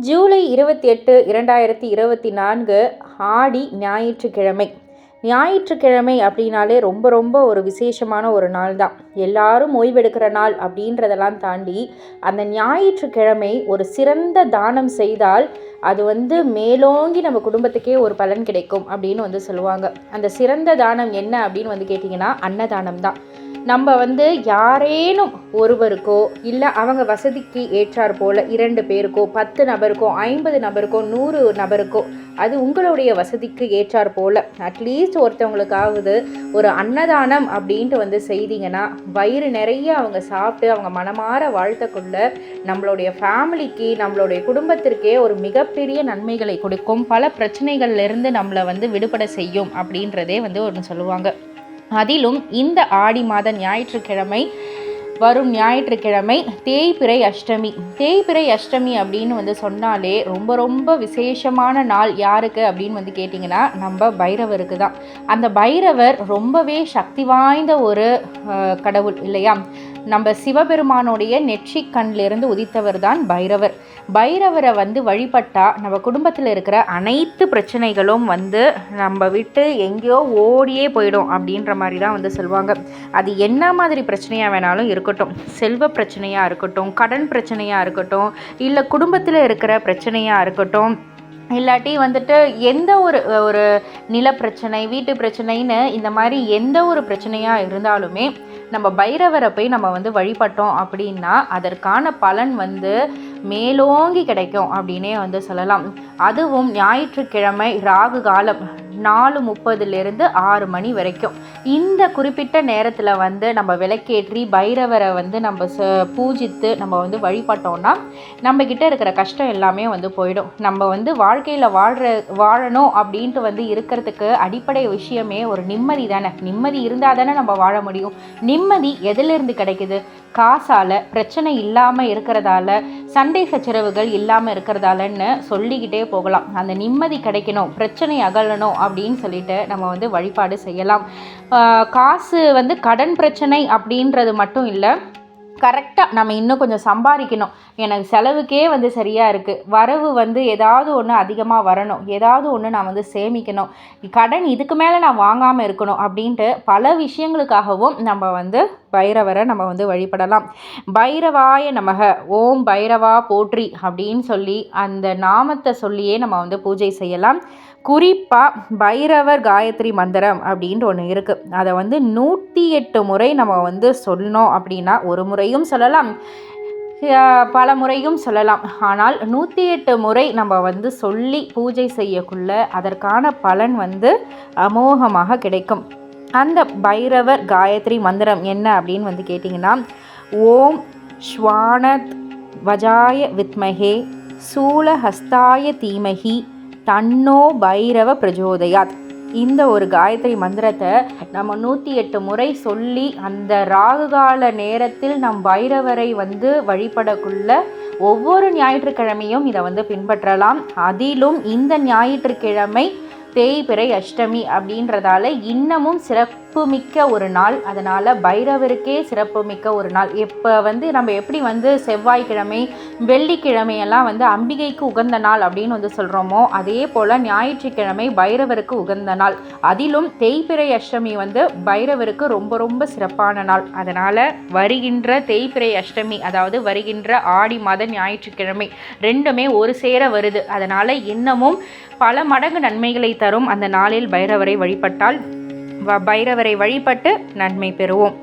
ஜூலை 28, 2024 ஆடி ஞாயிற்றுக்கிழமை. ஞாயிற்றுக்கிழமை அப்படின்னாலே ரொம்ப ரொம்ப ஒரு விசேஷமான ஒரு நாள் தான். எல்லாரும் ஓய்வெடுக்கிற நாள் அப்படின்றதெல்லாம் தாண்டி அந்த ஞாயிற்றுக்கிழமை ஒரு சிறந்த தானம் செய்தால் அது மேலோங்கி நம்ம குடும்பத்துக்கே ஒரு பலன் கிடைக்கும் அப்படின்னு சொல்லுவாங்க. அந்த சிறந்த தானம் என்ன அப்படின்னு கேட்டிங்கன்னா அன்னதானம் தான். நம்ம யாரேனும் ஒருவருக்கோ இல்லை அவங்க வசதிக்கு ஏற்றார் போல் 2 பேருக்கோ 10 நபருக்கோ 50 நபருக்கோ 100 நபருக்கோ அது உங்களுடைய வசதிக்கு ஏற்றார் போல் அட்லீஸ்ட் ஒருத்தவங்களுக்காவது ஒரு அன்னதானம் அப்படின்ட்டு செய்தீங்கன்னா வயிறு நிறைய அவங்க சாப்பிட்டு அவங்க மனமாற வாழ்த்தக்குள்ள நம்மளுடைய ஃபேமிலிக்கு நம்மளுடைய குடும்பத்திற்கே ஒரு மிகப்பெரிய நன்மைகளை கொடுக்கும். பல பிரச்சனைகள்லேருந்து நம்மளை விடுபட செய்யும் அப்படின்றதே ஒன்று சொல்லுவாங்க. அதிலும் இந்த ஆடி மாத ஞாயிற்றுக்கிழமை வரும் ஞாயிற்றுக்கிழமை தேய்பிறை அஷ்டமி. தேய்பிறை அஷ்டமி அப்படின்னு சொன்னாலே ரொம்ப ரொம்ப விசேஷமான நாள். யாருக்கு அப்படின்னு கேட்டிங்கன்னா நம்ம பைரவருக்கு தான். அந்த பைரவர் ரொம்பவே சக்தி வாய்ந்த ஒரு கடவுள் இல்லையா? நம்ம சிவபெருமானுடைய நெற்றிக் கண்ணிலிருந்து உதித்தவர் தான் பைரவர். பைரவரை வழிபட்டால் நம்ம குடும்பத்தில் இருக்கிற அனைத்து பிரச்சனைகளும் நம்ம விட்டு எங்கேயோ ஓடியே போயிடும் அப்படின்ற மாதிரி தான் சொல்லுவாங்க. அது என்ன மாதிரி பிரச்சனையாக வேணாலும் இருக்கட்டும், செல்வ பிரச்சனையாக இருக்கட்டும், கடன் பிரச்சனையாக இருக்கட்டும், இல்லை குடும்பத்தில் இருக்கிற பிரச்சனையாக இருக்கட்டும், இல்லாட்டி எந்த ஒரு நில பிரச்சனை, வீட்டு பிரச்சனைன்னு இந்த மாதிரி எந்த ஒரு பிரச்சனையாக இருந்தாலுமே நம்ம பைரவரை போய் நம்ம வழிபட்டோம் அப்படின்னா அதற்கான பலன் மேலோங்கி கிடைக்கும் அப்படின்னே சொல்லலாம். அதுவும் ஞாயிற்றுக்கிழமை ராகு காலம் 4:30 6 மணி வரைக்கும் இந்த குறிப்பிட்ட நேரத்தில் நம்ம விளக்கேற்றி பைரவரை நம்ம பூஜித்து நம்ம வழிபட்டோம்னா நம்ம கிட்ட இருக்கிற கஷ்டம் எல்லாமே போயிடும். நம்ம வாழ்க்கையில் வாழணும் அப்படின்ட்டு இருக்கிறதுக்கு அடிப்படை விஷயமே ஒரு நிம்மதி தானே. நிம்மதி இருந்தால் தானே நம்ம வாழ முடியும். நிம்மதி எதிலிருந்து கிடைக்குது? காசால், பிரச்சனை இல்லாமல் இருக்கிறதால, சண்டை சச்சரவுகள் இல்லாமல் இருக்கிறதாலன்னு சொல்லிக்கிட்டே போகலாம். அந்த நிம்மதி கிடைக்கணும், பிரச்சனை அகலணும் அப்படின்னு சொல்லிட்டு நம்ம வழிபாடு செய்யலாம். காசு கடன் பிரச்சனை அப்படின்றது மட்டும் இல்லை, கரெக்டாக நம்ம இன்னும் கொஞ்சம் சம்பாதிக்கணும், எனக்கு செலவுக்கே சரியாக இருக்குது, வரவு ஏதாவது ஒன்று அதிகமாக வரணும், ஏதாவது ஒன்று நான் சேமிக்கணும், கடன் இதுக்கு மேலே நான் வாங்காமல் இருக்கணும் அப்படின்ட்டு பல விஷயங்களுக்காகவும் நம்ம பைரவரை நம்ம வழிபடலாம். பைரவாய நமக, ஓம் பைரவா போற்றி அப்படின்னு சொல்லி அந்த நாமத்தை சொல்லியே நம்ம பூஜை செய்யலாம். குறிப்பாக பைரவர் காயத்ரி மந்திரம் அப்படின்ட்டு ஒன்று இருக்குது. அதை 108 முறை நம்ம சொல்லணும் அப்படின்னா ஒரு முறையும் சொல்லலாம், பல முறையும் சொல்லலாம். ஆனால் 108 முறை நம்ம சொல்லி பூஜை செய்யக்குள்ள அதற்கான பலன் அமோகமாக கிடைக்கும். அந்த பைரவர் காயத்ரி மந்திரம் என்ன அப்படின்னு கேட்டிங்கன்னா, ஓம் ஸ்வானத் வஜாய வித்மஹே சூலஹஸ்தாய தீமஹி தன்னோ பைரவ பிரஜோதயாத். இந்த ஒரு காயத்ரி மந்திரத்தை நம்ம 108 முறை சொல்லி அந்த ராகுகால நேரத்தில் நம் பைரவரை வழிபடக்குள்ள ஒவ்வொரு ஞாயிற்றுக்கிழமையும் இதை பின்பற்றலாம். அதிலும் இந்த ஞாயிற்றுக்கிழமை தேய்பிறை அஷ்டமி அப்படின்றதால இன்னமும் சிறப்புமிக்க ஒரு நாள். அதனால் பைரவருக்கே சிறப்புமிக்க ஒரு நாள். இப்போ நம்ம எப்படி செவ்வாய்க்கிழமை வெள்ளிக்கிழமையெல்லாம் அம்பிகைக்கு உகந்த நாள் அப்படின்னு சொல்கிறோமோ, அதே போல் ஞாயிற்றுக்கிழமை பைரவருக்கு உகந்த நாள். அதிலும் தேய்பிறை அஷ்டமி பைரவருக்கு ரொம்ப ரொம்ப சிறப்பான நாள். அதனால் வருகின்ற தேய்பிறை அஷ்டமி, அதாவது வருகின்ற ஆடி மாத ஞாயிற்றுக்கிழமை ரெண்டுமே ஒரு சேர வருது. அதனால் இன்னமும் பல மடங்கு நன்மைகளை தரும் அந்த நாளில் பைரவரை வழிபட்டால் பைரவரை வழிபட்டு நன்மை பெறுவோம்.